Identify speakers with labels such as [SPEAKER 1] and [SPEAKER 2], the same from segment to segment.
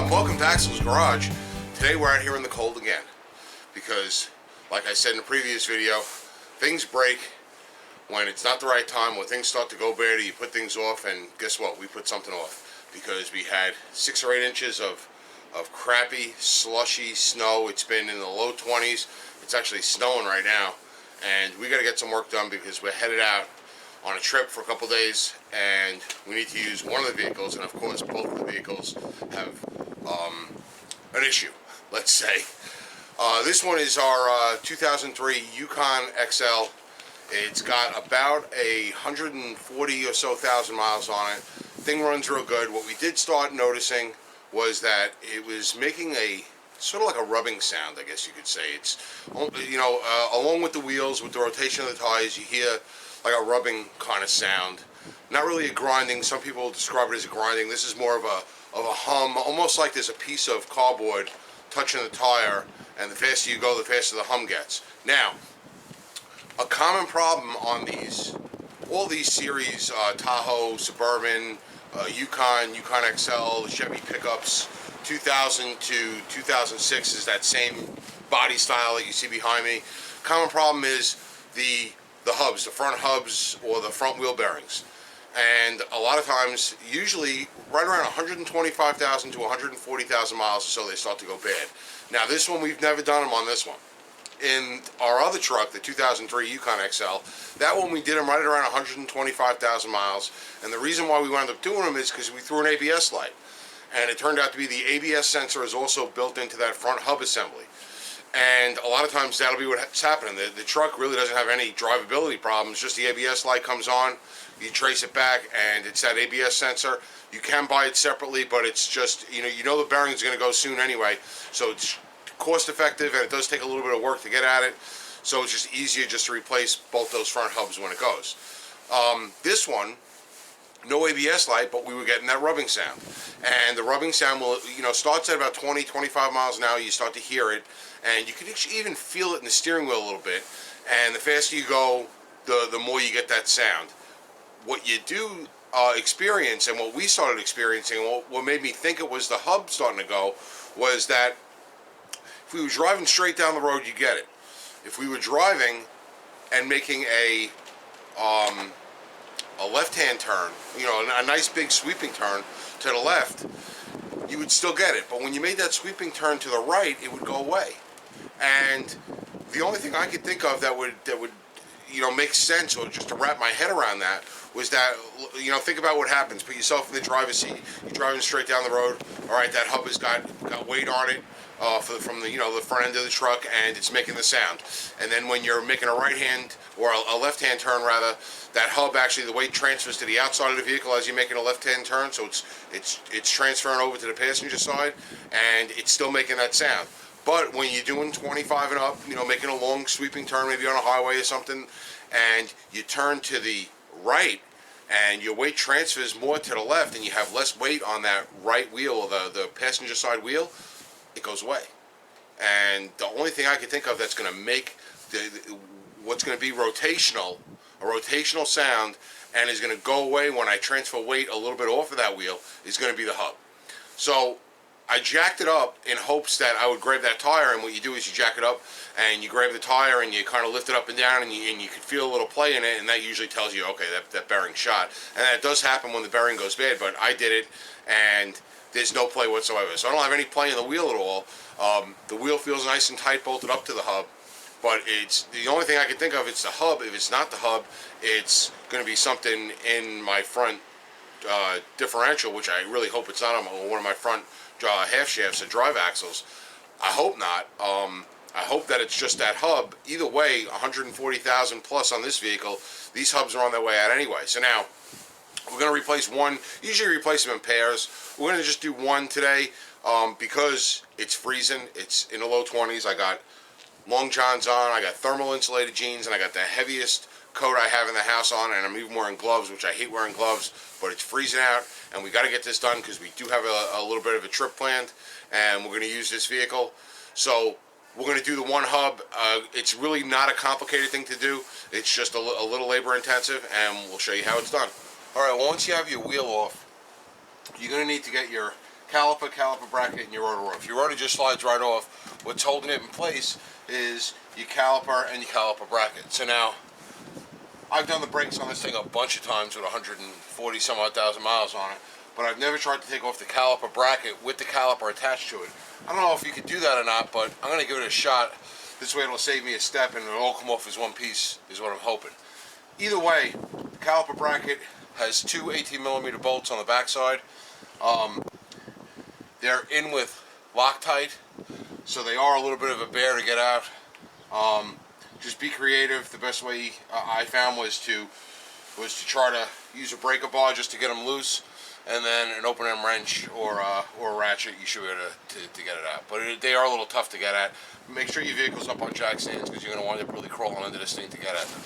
[SPEAKER 1] Welcome to Axel's Garage. Today we're out here in the cold again because, like I said in the previous video, things break when it's not the right time. When things start to go bad, you put things off, and guess what? We put something off because we had 6 or 8 inches of crappy, slushy snow. It's been in the low 20s. It's actually snowing right now, and we got to get some work done because we're headed out on a trip for a couple days, and we need to use one of the vehicles, and of course both of the vehicles have an issue, let's say. This one is our 2003 Yukon XL. It's got about 140 or so thousand miles on it. Thing runs real good. What we did start noticing was that it was making a sort of like a rubbing sound, I guess you could say. It's, you know, along with the wheels, with the rotation of the tires, you hear like a rubbing kind of sound. Not really a grinding. Some people describe it as a grinding. This is more of a hum, almost like there's a piece of cardboard touching the tire, and the faster you go, the faster the hum gets. Now, a common problem on all these series, Tahoe, Suburban, Yukon XL, Chevy pickups, 2000 to 2006 is that same body style that you see behind me. Common problem is the hubs, the front hubs or the front wheel bearings. And a lot of times, usually right around 125,000 to 140,000 miles or so, they start to go bad. Now this one, we've never done them on this one. In our other truck, the 2003 Yukon XL, that one we did them right at around 125,000 miles. And the reason why we wound up doing them is because we threw an ABS light. And it turned out to be the ABS sensor is also built into that front hub assembly. And a lot of times that'll be what's happening. The truck really doesn't have any drivability problems, just the ABS light comes on, you trace it back, and it's that ABS sensor. You can buy it separately, but it's just, you know the bearing is going to go soon anyway, so it's cost effective, and it does take a little bit of work to get at it, so it's just easier just to replace both those front hubs when it goes. This one, no ABS light, but we were getting that rubbing sound. And the rubbing sound will, starts at about 20, 25 miles an hour. You start to hear it, and you can even feel it in the steering wheel a little bit. And the faster you go, the more you get that sound. What you do experience, and what we started experiencing, what made me think it was the hub starting to go, was that if we were driving straight down the road, you get it. If we were driving and making a left-hand turn, a nice big sweeping turn to the left, you would still get it. But when you made that sweeping turn to the right, it would go away. And the only thing I could think of that would make sense, or just to wrap my head around that, was that, think about what happens. Put yourself in the driver's seat. You're driving straight down the road. All right, that hub has got weight on it from the front end of the truck, and it's making the sound. And then when you're making a right hand or a left hand turn rather, that hub actually, the weight transfers to the outside of the vehicle as you're making a left hand turn. So it's transferring over to the passenger side, and it's still making that sound. But when you're doing 25 and up, making a long sweeping turn, maybe on a highway or something, and you turn to the right, and your weight transfers more to the left, and you have less weight on that right wheel, or the passenger side wheel, it goes away. And the only thing I can think of that's going to make what's going to be a rotational sound, and is going to go away when I transfer weight a little bit off of that wheel, is going to be the hub. So I jacked it up in hopes that I would grab that tire, and what you do is you jack it up and you grab the tire and you kind of lift it up and down, and you can feel a little play in it, and that usually tells you, okay, that bearing's shot. And that does happen when the bearing goes bad, but I did it and there's no play whatsoever. So I don't have any play in the wheel at all. The wheel feels nice and tight bolted up to the hub, but it's the only thing I can think of. It's the hub. If it's not the hub, it's going to be something in my front differential, which I really hope it's not on one of my front half shafts, the drive axles. I hope not. I hope that it's just that hub. Either way, 140,000 plus on this vehicle. These hubs are on their way out anyway. So now we're going to replace one. Usually replace them in pairs. We're going to just do one today because it's freezing. It's in the low 20s. I got long johns on. I got thermal insulated jeans, and I got the heaviest coat I have in the house on, and I'm even wearing gloves, which I hate wearing gloves, but it's freezing out, and we got to get this done because we do have a little bit of a trip planned, and we're going to use this vehicle. So we're going to do the one hub. It's really not a complicated thing to do. It's just a little labor intensive, and we'll show you how it's done. All right, well, once you have your wheel off, you're going to need to get your caliper bracket, and your rotor off. Your rotor just slides right off. What's holding it in place is your caliper and your caliper bracket. So now, I've done the brakes on this thing a bunch of times with 140 some odd thousand miles on it, but I've never tried to take off the caliper bracket with the caliper attached to it. I don't know if you could do that or not, but I'm going to give it a shot. This way it'll save me a step and it'll all come off as one piece, is what I'm hoping. Either way, the caliper bracket has two 18mm bolts on the backside. They're in with Loctite, so they are a little bit of a bear to get out. Just be creative. The best way I found was to try to use a breaker bar just to get them loose, and then an open end wrench or a ratchet. You should be able to get it out. But they are a little tough to get at. Make sure your vehicle's up on jack stands, because you're going to wind up really crawling under this thing to get at them.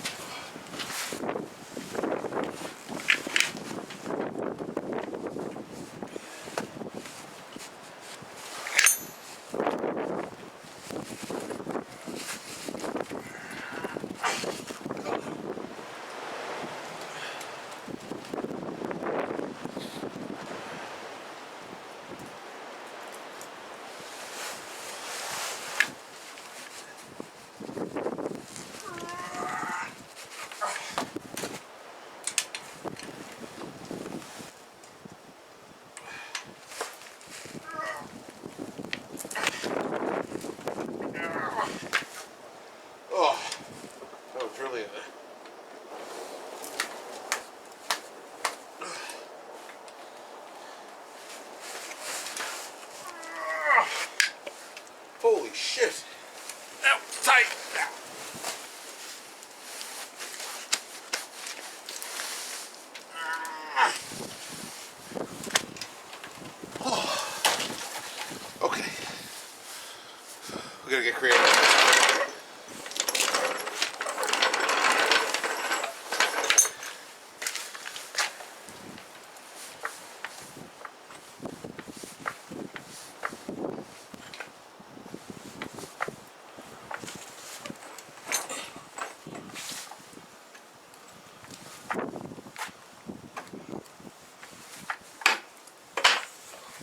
[SPEAKER 1] Holy shit! Now, tight! Now. Okay. We gotta get creative.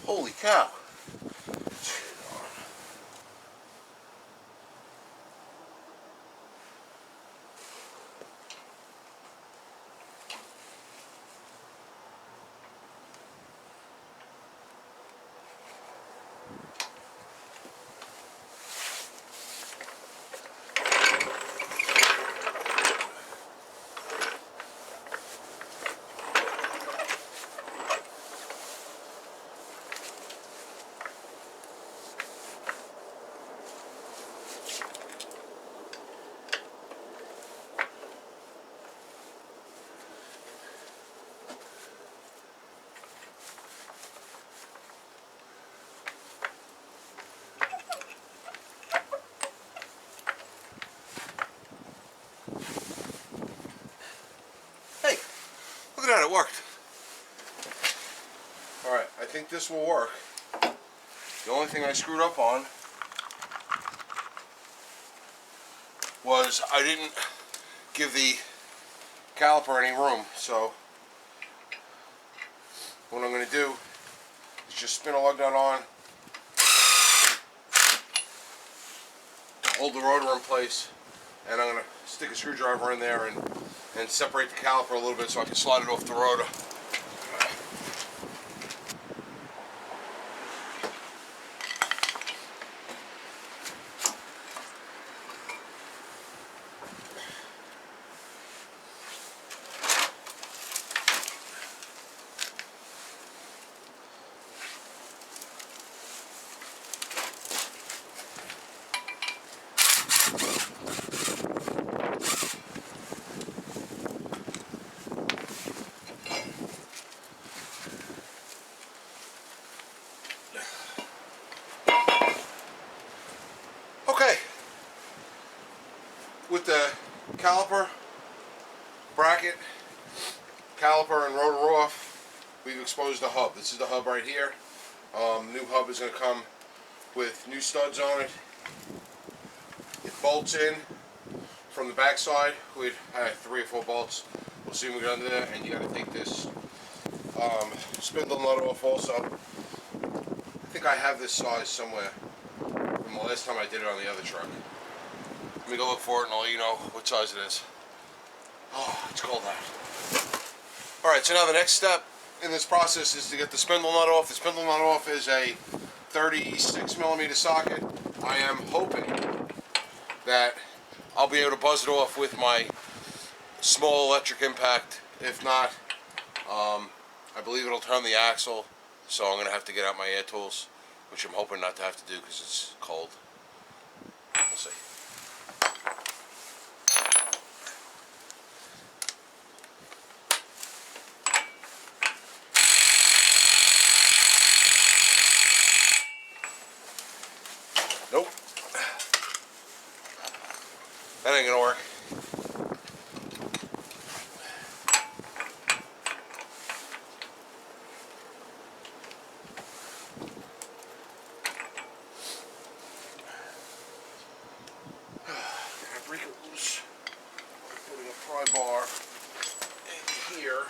[SPEAKER 1] Holy cow. Look at that, it worked. Alright, I think this will work. The only thing I screwed up on was I didn't give the caliper any room. So what I'm going to do is just spin a lug nut on to hold the rotor in place, and I'm going to stick a screwdriver in there and separate the caliper a little bit so I can slide it off the rotor. Okay, with the caliper, bracket, caliper and rotor off, we've exposed the hub. This is the hub right here. New hub is going to come with new studs on it. It bolts in from the back side. We had 3 or 4 bolts. We'll see when we get under there, and you got to take this spindle nut off also. think I have this size somewhere from the last time I did it on the other truck. Let me go look for it and I'll let you know what size it is. Oh, it's cold out. Alright, so now the next step in this process is to get the spindle nut off. The spindle nut off is a 36mm socket. I am hoping that I'll be able to buzz it off with my small electric impact. If not, I believe it'll turn the axle, so I'm going to have to get out my air tools, which I'm hoping not to have to do because it's cold. We'll see. Nope. That ain't gonna work. Gotta break it loose. Putting a pry bar in here.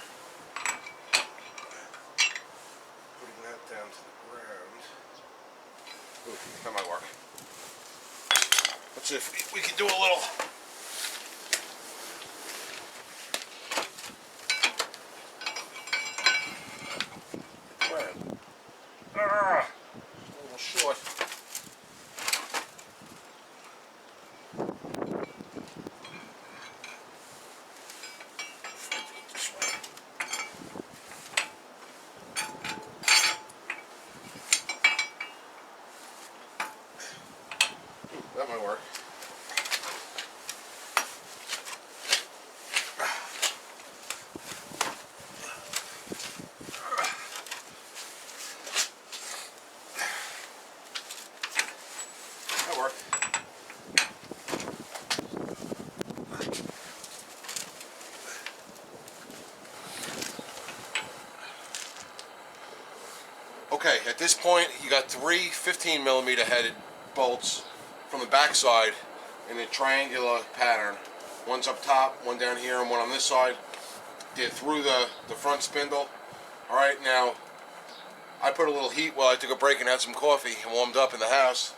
[SPEAKER 1] Putting that down to the ground. Ooh, that might work. Let's see if we can do a little. A little short. This way. That might work. That worked. Okay, at this point you got three 15mm headed bolts from the back side in a triangular pattern. One's up top, one down here, and one on this side. They're through the front spindle. Alright, now I put a little heat while I took a break and had some coffee and warmed up in the house.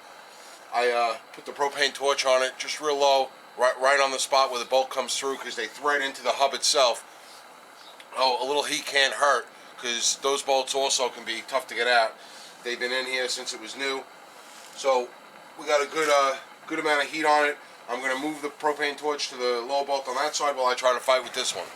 [SPEAKER 1] I put the propane torch on it just real low, right on the spot where the bolt comes through, because they thread into the hub itself. Oh, a little heat can't hurt, because those bolts also can be tough to get out. They've been in here since it was new. So we got a good amount of heat on it. I'm going to move the propane torch to the low bolt on that side while I try to fight with this one.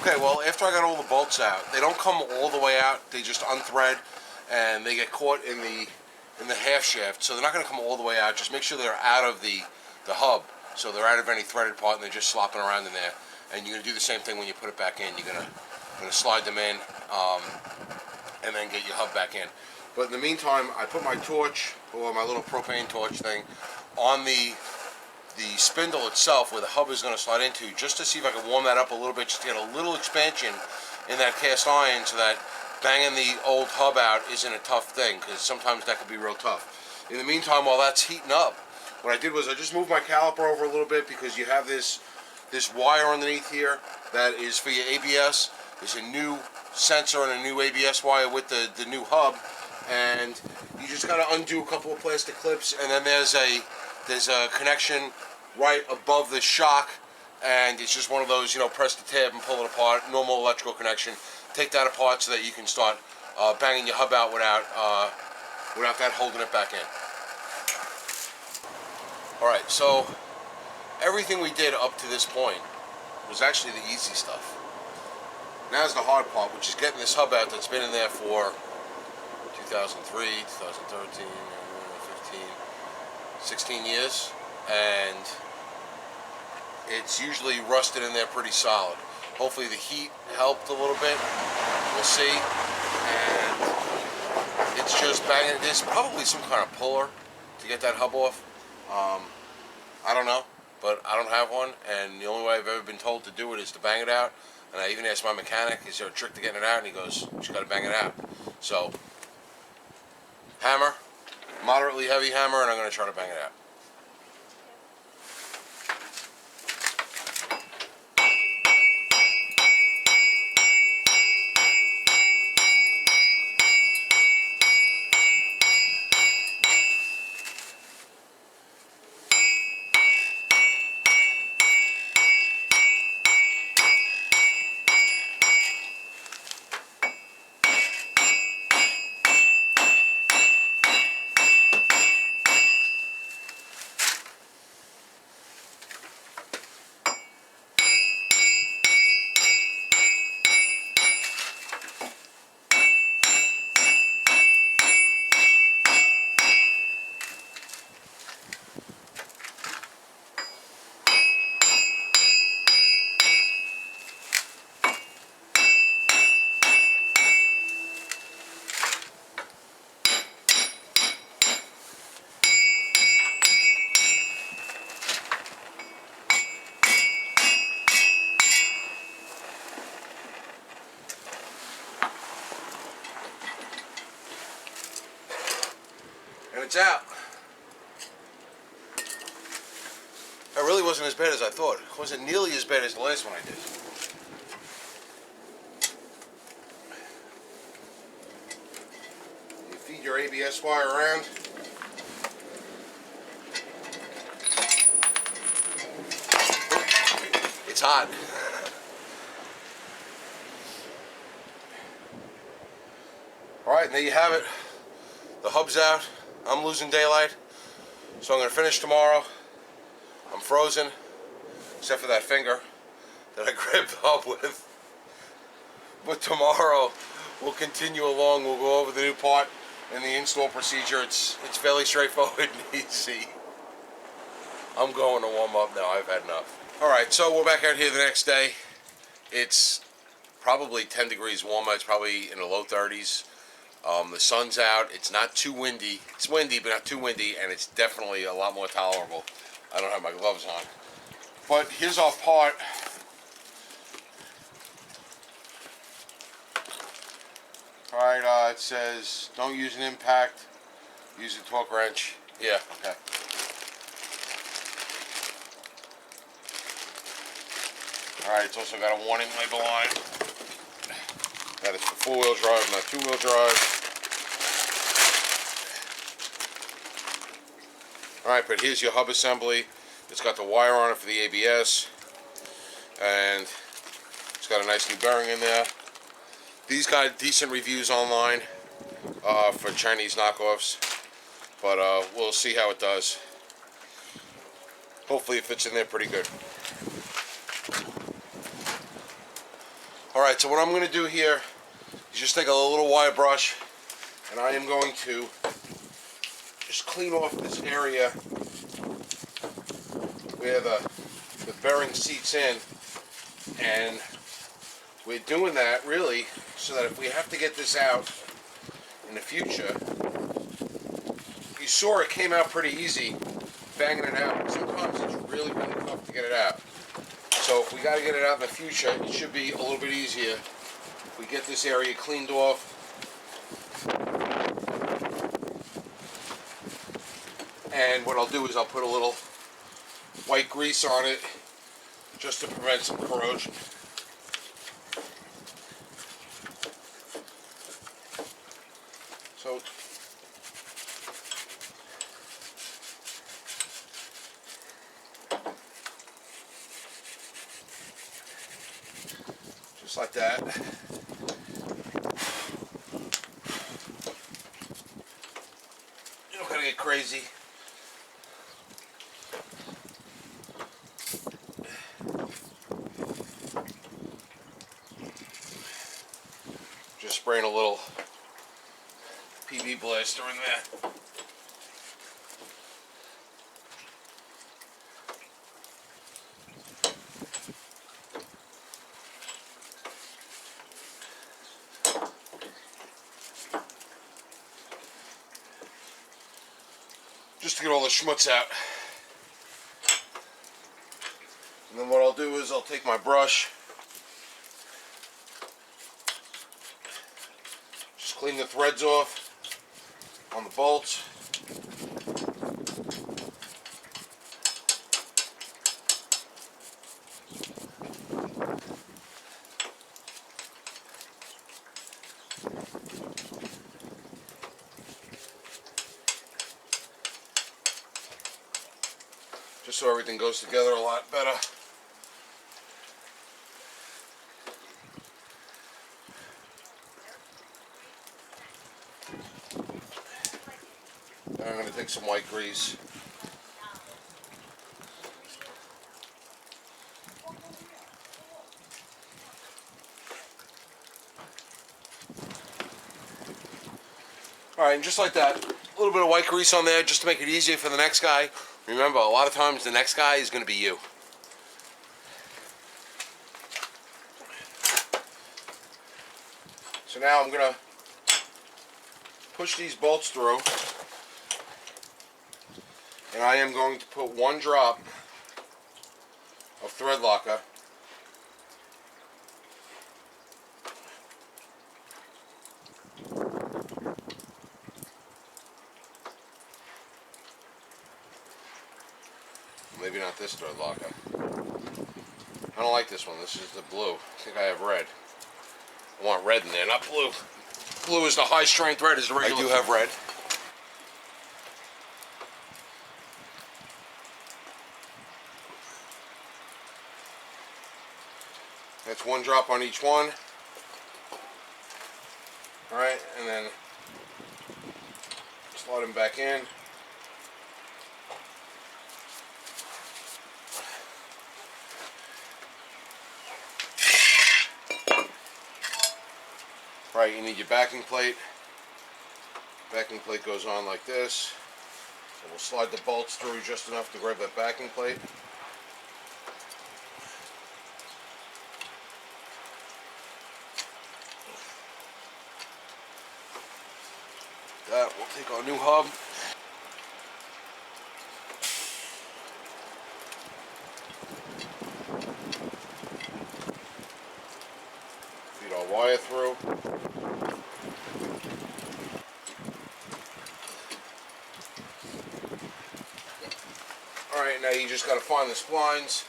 [SPEAKER 1] Okay, well, after I got all the bolts out, they don't come all the way out. They just unthread, and they get caught in the half shaft. So they're not going to come all the way out. Just make sure they're out of the hub, so they're out of any threaded part, and they're just slopping around in there. And you're going to do the same thing when you put it back in. You're going to slide them in, and then get your hub back in. But in the meantime, I put my torch, or my little propane torch thing, on the spindle itself where the hub is going to slide into, just to see if I can warm that up a little bit, just to get a little expansion in that cast iron, so that banging the old hub out isn't a tough thing, because sometimes that can be real tough. In the meantime, while that's heating up, what I did was I just moved my caliper over a little bit, because you have this wire underneath here that is for your ABS. There's a new sensor and a new ABS wire with the new hub, and you just got to undo a couple of plastic clips, and then there's a connection right above the shock, and it's just one of those, press the tab and pull it apart, normal electrical connection. Take that apart so that you can start banging your hub out without that holding it back in. Alright, so everything we did up to this point was actually the easy stuff. Now's the hard part, which is getting this hub out that's been in there for 2003, 2013, 15, 16 years, and it's usually rusted in there pretty solid. Hopefully the heat helped a little bit. We'll see. And it's just banging. There's probably some kind of puller to get that hub off. I don't know, but I don't have one, and the only way I've ever been told to do it is to bang it out.
[SPEAKER 2] And I even asked my mechanic, is there a trick to getting it out? And he goes, you just got to bang it out. So, hammer, moderately heavy hammer, and I'm going to try to bang it out. And it's out. That really wasn't as bad as I thought. It wasn't nearly as bad as the last one I did. You feed your ABS wire around. It's hot. Alright, and there you have it. The hub's out. I'm losing daylight. So I'm going to finish tomorrow. I'm frozen, except for that finger that I grabbed the hub with. But tomorrow we'll continue along. We'll go over the new part and the install procedure. It's fairly straightforward and easy. I'm going to warm up now. I've had enough. Alright, so we're back out here the next day. It's probably 10 degrees warmer. It's probably in the low 30s. The sun's out. It's not too windy. It's windy, but not too windy, and it's definitely a lot more tolerable. I don't have my gloves on. But here's our part. Alright, it says don't use an impact, use a torque wrench. Yeah, okay. Alright, it's also got a warning label on it. That is for 4-wheel drive, not 2-wheel drive. Alright, but here's your hub assembly. It's got the wire on it for the ABS. And it's got a nice new bearing in there. These got decent reviews online for Chinese knockoffs. But we'll see how it does. Hopefully it fits in there pretty good. Alright, so what I'm going to do here is just take a little wire brush, and I am going to just clean off this area where the bearing seats in. And we're doing that really so that if we have to get this out in the future, you saw it came out pretty easy banging it out. Sometimes it's really tough to get it out. So if we got to get it out in the future, it should be a little bit easier. If we get this area cleaned off. And what I'll do is I'll put a little white grease on it just to prevent some corrosion. So just like that. You don't gotta get crazy. Just spraying a little PB blaster in there. Just to get all the schmutz out. And then what I'll do is I'll take my brush Clean the threads off on the bolts. Just so everything goes together a lot better. Then I'm going to take some white grease. Alright, and just like that, a little bit of white grease on there just to make it easier for the next guy. Remember, a lot of times the next guy is going to be you. So now I'm going to push these bolts through, and I am going to put 1 drop of thread locker maybe not this thread locker. I don't like this one. This is the blue. I think I have red. I want red in there, not blue. Blue is the high strength, red is the regular. I do have red. That's 1 drop on each one. Alright, and then slide them back in. Right, you need your backing plate. Backing plate goes on like this. So we'll slide the bolts through just enough to grab that backing plate. That, we'll take our new hub. Feed our wire through. Alright, now you just got to find the splines.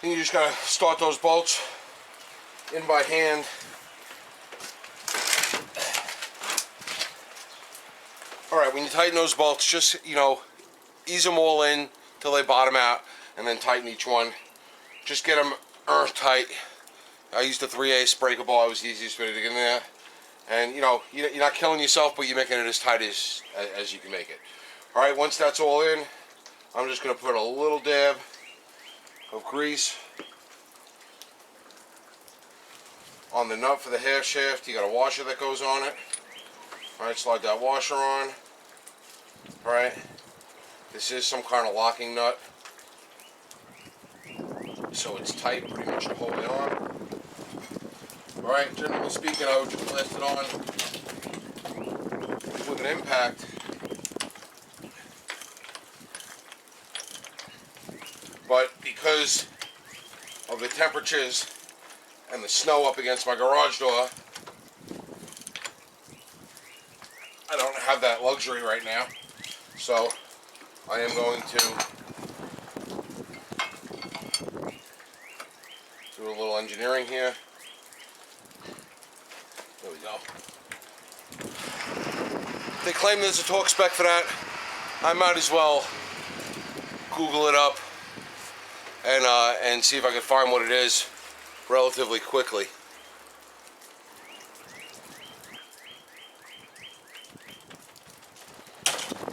[SPEAKER 2] Then you just gotta start those bolts in by hand. Alright, when you tighten those bolts, just, ease them all in till they bottom out, and then tighten each one. Just get them earth tight. I used a 3/8 breaker bar. It was the easiest way to get in there. And, you're not killing yourself, but you're making it as tight as you can make it. Alright, once that's all in, I'm just gonna put a little dab of grease on the nut for the half shaft. You got a washer that goes on it. Alright, slide that washer on. Alright, this is some kind of locking nut, so it's tight pretty much to hold it on. Alright, generally speaking, I would just blast it on with an impact. But because of the temperatures and the snow up against my garage door, I don't have that luxury right now. So I am going to do a little engineering here. There we go. They claim there's a torque spec for that. I might as well Google it up and see if I can find what it is relatively quickly.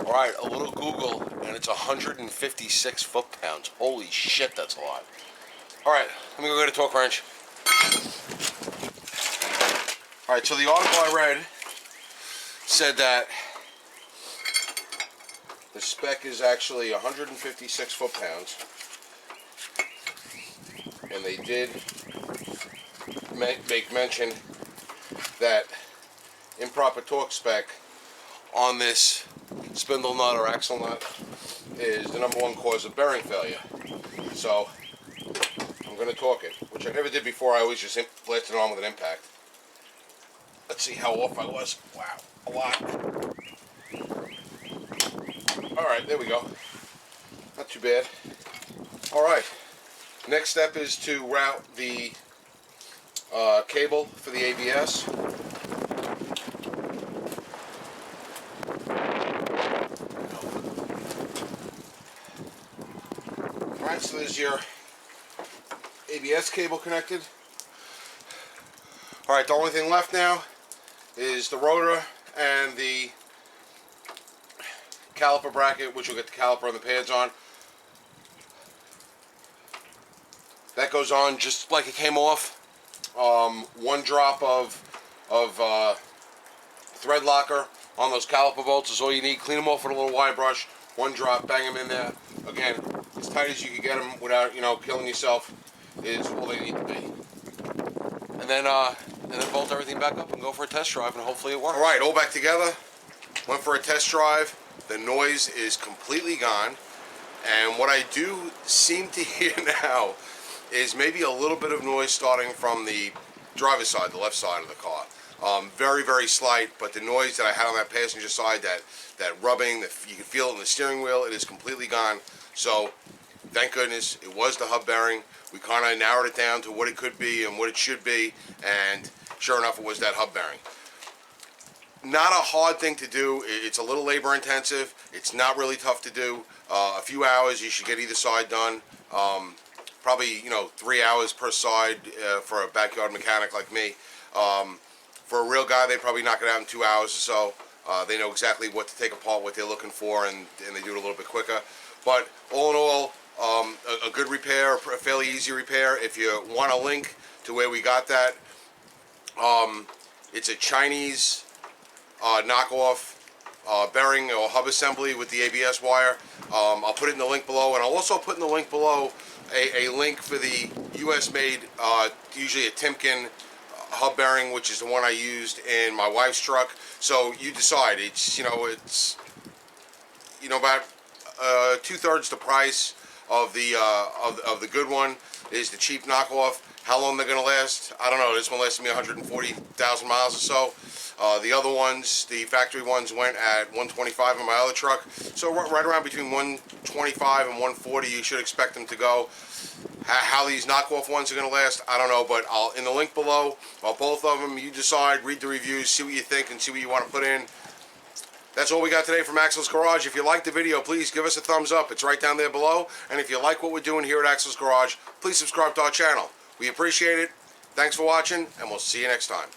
[SPEAKER 2] Alright, a little Google, and it's 156 foot-pounds. Holy shit, that's a lot. Alright, let me go get a torque wrench. Alright, so the article I read said that the spec is actually 156 foot-pounds. And they did make mention that improper torque spec on this spindle nut or axle nut is the #1 cause of bearing failure. So I'm going to torque it, which I never did before. I always just blasted it on with an impact. Let's see how off I was. Wow, a lot. Alright, there we go. Not too bad. Alright, next step is to route the cable for the ABS. Alright, so there's your ABS cable connected. Alright, the only thing left now is the rotor and the caliper bracket, which will get the caliper and the pads on. That goes on just like it came off. One drop of thread locker on those caliper bolts is all you need. Clean them off with a little wire brush. One drop, bang them in there. Again, as tight as you can get them without, you know, killing yourself is all they need to be. And then bolt everything back up and go for a test drive, and hopefully it works. All right, all back together. Went for a test drive. The noise is completely gone, and what I do seem to hear now is maybe a little bit of noise starting from the driver's side, the left side of the car. Very, very slight, but the noise that I had on that passenger side, that rubbing, you can feel it in the steering wheel, it is completely gone. So, thank goodness, it was the hub bearing. We kind of narrowed it down to what it could be and what it should be, and sure enough, it was that hub bearing. Not a hard thing to do. It's a little labor intensive. It's not really tough to do. A few hours, you should get either side done. Probably, 3 hours per side for a backyard mechanic like me. For a real guy, they probably knock it out in 2 hours or so. They know exactly what to take apart, what they're looking for, and they do it a little bit quicker. But all in all, a good repair, a fairly easy repair. If you want a link to where we got that, it's a Chinese knockoff bearing or hub assembly with the ABS wire. I'll put it in the link below, and I'll also put in the link below a link for the US made, usually a Timken hub bearing, which is the one I used in my wife's truck. So you decide. It's about 2/3 the price of the good one is the cheap knockoff. How long they're going to last, I don't know. This one lasted me 140,000 miles or so. The other ones, the factory ones, went at 125 in my other truck. So right around between 125 and 140, you should expect them to go. How these knockoff ones are going to last, I don't know. But in the link below, both of them, you decide, read the reviews, see what you think, and see what you want to put in. That's all we got today from Axel's Garage. If you liked the video, please give us a thumbs up. It's right down there below. And if you like what we're doing here at Axel's Garage, please subscribe to our channel. We appreciate it. Thanks for watching, and we'll see you next time.